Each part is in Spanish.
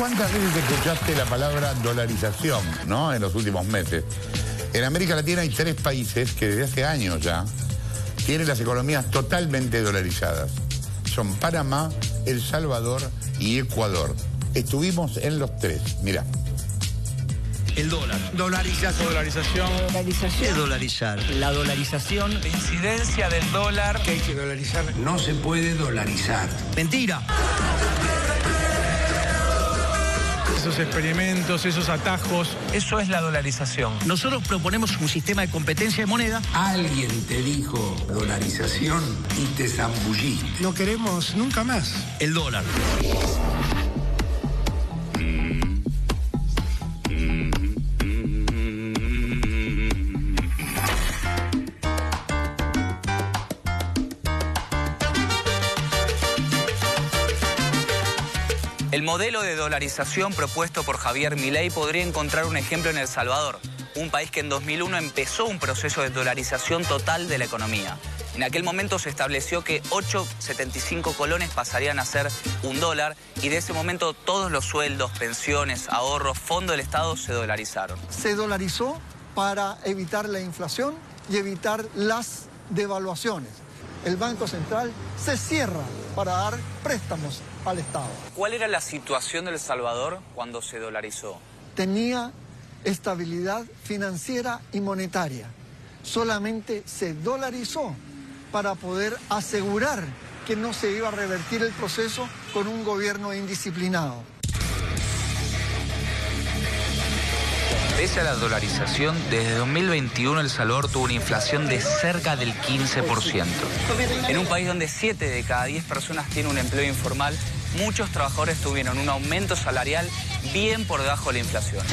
¿Cuántas veces escuchaste la palabra dolarización, ¿no? En los últimos meses. En América Latina hay 3 países que desde hace años ya tienen las economías totalmente dolarizadas. Son Panamá, El Salvador y Ecuador. Estuvimos en los 3. Mirá. El dólar. Dolarización. Dolarización. Dolarización. ¿Qué dolarizar? La dolarización. La incidencia del dólar. ¿Qué hay que dolarizar? No se puede dolarizar. Mentira. Esos experimentos, esos atajos, eso es la dolarización. Nosotros proponemos un sistema de competencia de moneda. Alguien te dijo dolarización y te zambulliste. No queremos nunca más. El dólar. El modelo de dolarización propuesto por Javier Milei podría encontrar un ejemplo en El Salvador, un país que en 2001 empezó un proceso de dolarización total de la economía. En aquel momento se estableció que 8,75 colones pasarían a ser $1 y de ese momento todos los sueldos, pensiones, ahorros, fondo del Estado se dolarizaron. Se dolarizó para evitar la inflación y evitar las devaluaciones. El Banco Central se cierra para dar préstamos al Estado. ¿Cuál era la situación de El Salvador cuando se dolarizó? Tenía estabilidad financiera y monetaria. Solamente se dolarizó para poder asegurar que no se iba a revertir el proceso con un gobierno indisciplinado. Pese a la dolarización, desde 2021 El Salvador tuvo una inflación de cerca del 15%. En un país donde 7 de cada 10 personas tienen un empleo informal, muchos trabajadores tuvieron un aumento salarial bien por debajo de la inflación.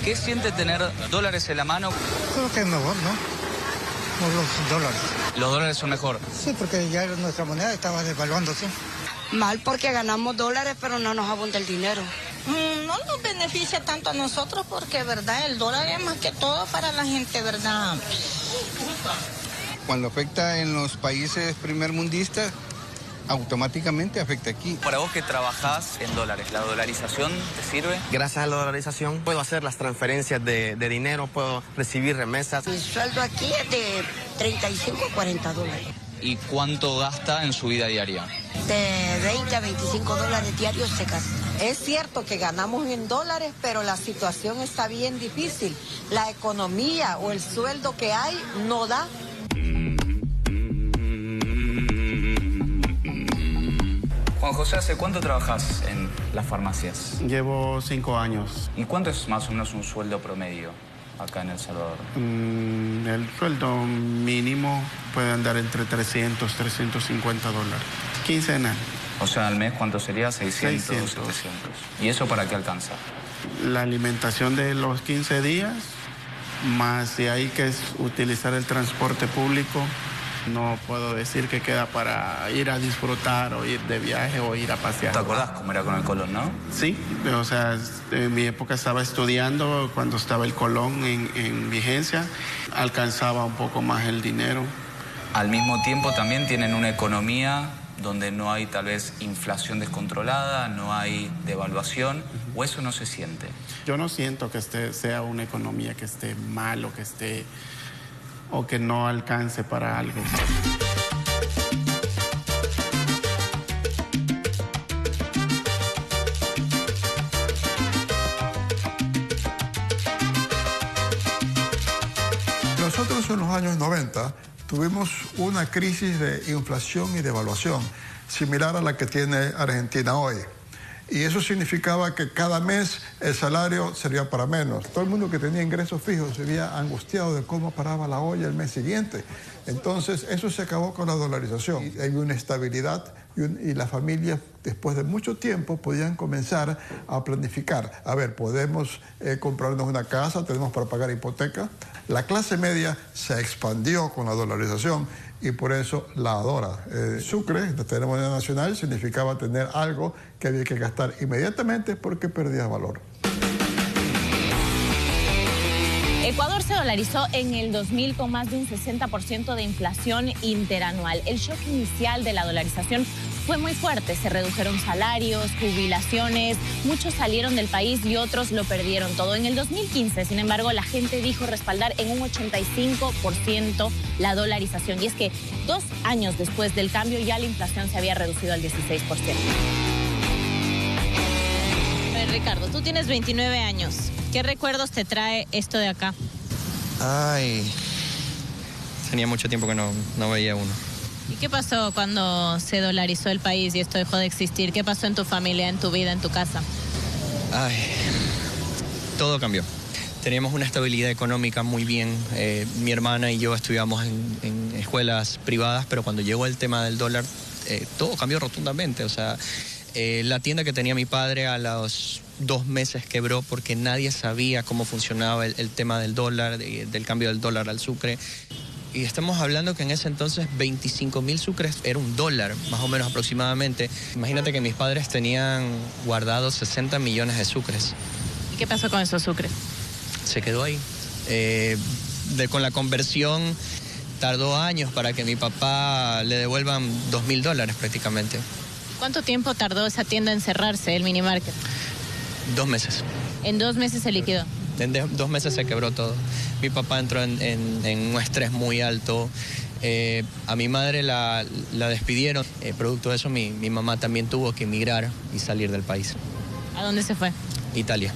¿Qué siente tener dólares en la mano? Creo que es mejor, ¿no? Por los dólares. ¿Los dólares son mejor? Sí, porque ya nuestra moneda estaba devaluándose. Mal porque ganamos dólares, pero no nos abunda el dinero. No nos beneficia tanto a nosotros porque, ¿verdad? El dólar es más que todo para la gente, ¿verdad? Cuando afecta en los países primermundistas, automáticamente afecta aquí. Para vos que trabajás en dólares, ¿la dolarización te sirve? Gracias a la dolarización puedo hacer las transferencias de dinero, puedo recibir remesas. Mi sueldo aquí es de 35 a 40 dólares. ¿Y cuánto gasta en su vida diaria? De 20 a 25 dólares diarios se gasta. Es cierto que ganamos en dólares, pero la situación está bien difícil. La economía o el sueldo que hay no da. Juan José, ¿hace cuánto trabajas en las farmacias? Llevo 5 años. ¿Y cuánto es más o menos un sueldo promedio acá en El Salvador? El sueldo mínimo puede andar entre 300, 350 dólares. Quincenal. O sea, al mes, ¿cuánto sería? 600, 600. 700. ¿Y eso para qué alcanza? La alimentación de los 15 días, más de ahí que es utilizar el transporte público. No puedo decir que queda para ir a disfrutar o ir de viaje o ir a pasear. ¿Te acordás cómo era con el Colón, no? Sí, o sea, en mi época estaba estudiando, cuando estaba el Colón en vigencia, alcanzaba un poco más el dinero. Al mismo tiempo también tienen una economía donde no hay tal vez inflación descontrolada, no hay devaluación, o eso no se siente. Yo no siento que sea una economía que esté mal o que esté o que no alcance para algo. Nosotros en los años 90 tuvimos una crisis de inflación y devaluación similar a la que tiene Argentina hoy. Y eso significaba que cada mes el salario servía para menos. Todo el mundo que tenía ingresos fijos se veía angustiado de cómo paraba la olla el mes siguiente. Entonces, eso se acabó con la dolarización. Hay una estabilidad y las familias, después de mucho tiempo, podían comenzar a planificar. A ver, podemos comprarnos una casa, tenemos para pagar hipoteca. La clase media se expandió con la dolarización y por eso la adora. Sucre, de tener moneda nacional, significaba tener algo que había que gastar inmediatamente porque perdía valor. Ecuador se dolarizó en el 2000 con más de un 60% de inflación interanual. El shock inicial de la dolarización fue muy fuerte. Se redujeron salarios, jubilaciones, muchos salieron del país y otros lo perdieron todo. En el 2015, sin embargo, la gente dijo respaldar en un 85% la dolarización. Y es que 2 años después del cambio ya la inflación se había reducido al 16%. Ricardo, tú tienes 29 años. ¿Qué recuerdos te trae esto de acá? Ay, tenía mucho tiempo que no veía uno. ¿Y qué pasó cuando se dolarizó el país y esto dejó de existir? ¿Qué pasó en tu familia, en tu vida, en tu casa? Ay, todo cambió. Teníamos una estabilidad económica muy bien. Mi hermana y yo estudiamos en escuelas privadas, pero cuando llegó el tema del dólar, todo cambió rotundamente. O sea, la tienda que tenía mi padre a los 2 meses quebró porque nadie sabía cómo funcionaba el tema del dólar, del cambio del dólar al sucre. Y estamos hablando que en ese entonces 25.000 sucres era $1, más o menos aproximadamente. Imagínate que mis padres tenían guardados 60 millones de sucres. ¿Y qué pasó con esos sucres? Se quedó ahí. Con la conversión tardó años para que mi papá le devuelvan $2.000 prácticamente. ¿Cuánto tiempo tardó esa tienda en cerrarse, el minimarket? 2 meses. ¿En 2 meses se liquidó? En 2 meses se quebró todo. Mi papá entró en un estrés muy alto. A mi madre la despidieron. Producto de eso, mi mamá también tuvo que emigrar y salir del país. ¿A dónde se fue? Italia.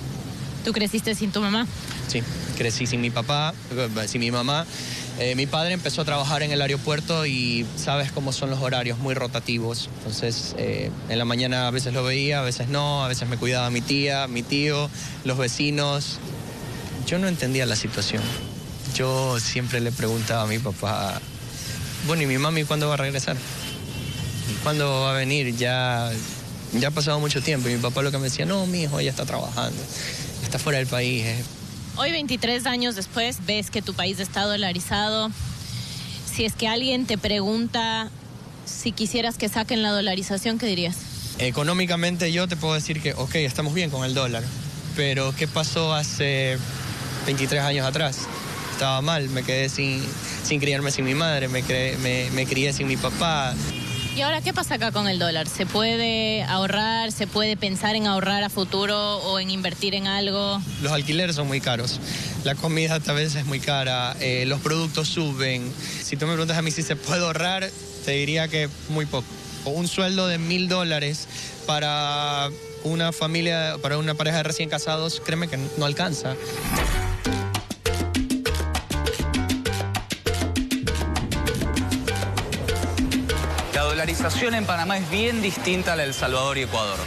¿Tú creciste sin tu mamá? Sí, crecí sin mi papá, sin mi mamá. Mi padre empezó a trabajar en el aeropuerto y sabes cómo son los horarios, muy rotativos. Entonces, en la mañana a veces lo veía, a veces no, a veces me cuidaba mi tía, mi tío, los vecinos. Yo no entendía la situación. Yo siempre le preguntaba a mi papá, bueno, ¿y mi mami cuándo va a regresar? ¿Cuándo va a venir? Ya ha pasado mucho tiempo. Y mi papá lo que me decía, no, mi hijo, ella está trabajando, está fuera del país. Hoy, 23 años después, ves que tu país está dolarizado. Si es que alguien te pregunta si quisieras que saquen la dolarización, ¿qué dirías? Económicamente yo te puedo decir que, ok, estamos bien con el dólar, pero ¿qué pasó hace 23 años atrás? Estaba mal, me quedé sin criarme sin mi madre, me crié sin mi papá. ¿Y ahora qué pasa acá con el dólar? ¿Se puede ahorrar? ¿Se puede pensar en ahorrar a futuro o en invertir en algo? Los alquileres son muy caros, la comida a veces es muy cara, los productos suben. Si tú me preguntas a mí si se puede ahorrar, te diría que muy poco. Un sueldo de $1.000 para una familia, para una pareja de recién casados, créeme que no alcanza. La dolarización en Panamá es bien distinta a la de El Salvador y Ecuador.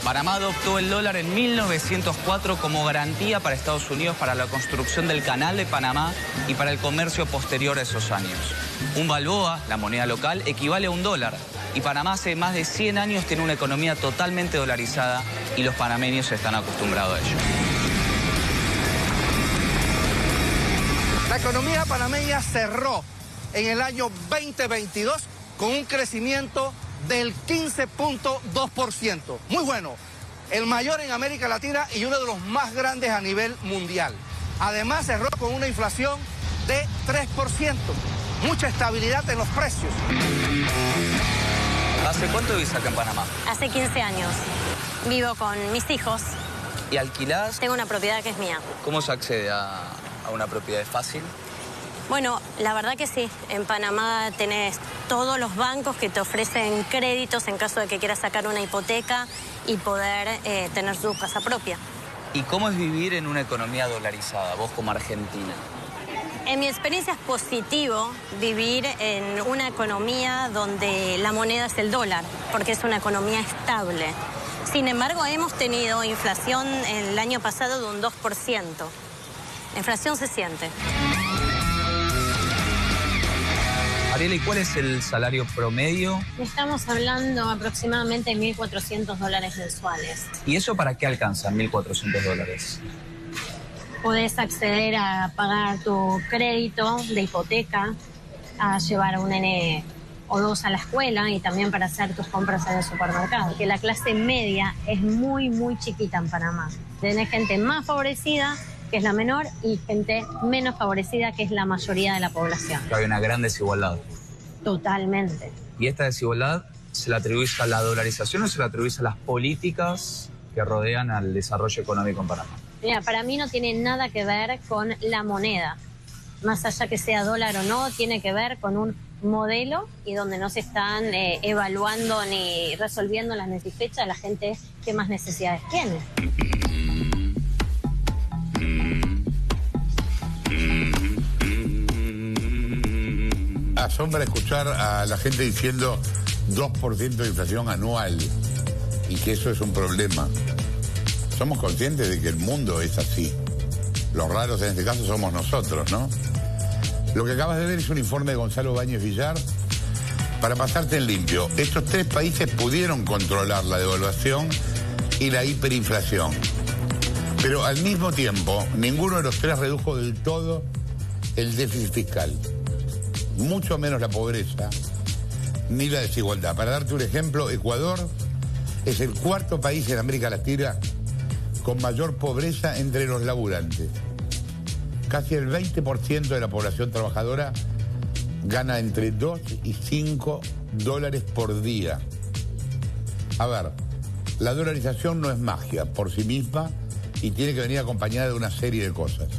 Panamá adoptó el dólar en 1904 como garantía para Estados Unidos para la construcción del Canal de Panamá y para el comercio posterior a esos años. Un balboa, la moneda local, equivale a $1. Y Panamá hace más de 100 años tiene una economía totalmente dolarizada y los panameños están acostumbrados a ello. La economía panameña cerró en el año 2022 con un crecimiento del 15.2%. Muy bueno, el mayor en América Latina y uno de los más grandes a nivel mundial. Además cerró con una inflación de 3%. Mucha estabilidad en los precios. ¿Hace cuánto vivís acá en Panamá? Hace 15 años. Vivo con mis hijos. ¿Y alquilás? Tengo una propiedad que es mía. ¿Cómo se accede a una propiedad? ¿Es fácil? Bueno, la verdad que sí. En Panamá tenés todos los bancos que te ofrecen créditos en caso de que quieras sacar una hipoteca y poder tener tu casa propia. ¿Y cómo es vivir en una economía dolarizada, vos como argentina? En mi experiencia es positivo vivir en una economía donde la moneda es el dólar, porque es una economía estable. Sin embargo, hemos tenido inflación el año pasado de un 2%. La inflación se siente. Ariela, ¿y cuál es el salario promedio? Estamos hablando aproximadamente de $1.400 mensuales. ¿Y eso para qué alcanza, $1.400? Podés acceder a pagar tu crédito de hipoteca, a llevar a un nene o dos a la escuela y también para hacer tus compras en el supermercado. Que la clase media es muy, muy chiquita en Panamá. Tenés gente más favorecida, que es la menor, y gente menos favorecida, que es la mayoría de la población. Hay una gran desigualdad. Totalmente. ¿Y esta desigualdad ¿Se le atribuye a la dolarización o se le atribuye a las políticas que rodean al desarrollo económico en Panamá? Mira, para mí no tiene nada que ver con la moneda. Más allá que sea dólar o no, tiene que ver con un modelo y donde no se están evaluando ni resolviendo las necesidades de la gente que más necesidades tiene. Asombra escuchar a la gente diciendo 2% de inflación anual y que eso es un problema. Somos conscientes de que el mundo es así. Los raros en este caso somos nosotros, ¿no? Lo que acabas de ver es un informe de Gonzalo Báñez Villar. Para pasarte en limpio, estos 3 países pudieron controlar la devaluación y la hiperinflación. Pero al mismo tiempo, ninguno de los 3 redujo del todo el déficit fiscal. Mucho menos la pobreza ni la desigualdad. Para darte un ejemplo, Ecuador es el 4º país en América Latina con mayor pobreza entre los laburantes. Casi el 20% de la población trabajadora gana entre 2 y 5 dólares por día. A ver, la dolarización no es magia por sí misma y tiene que venir acompañada de una serie de cosas.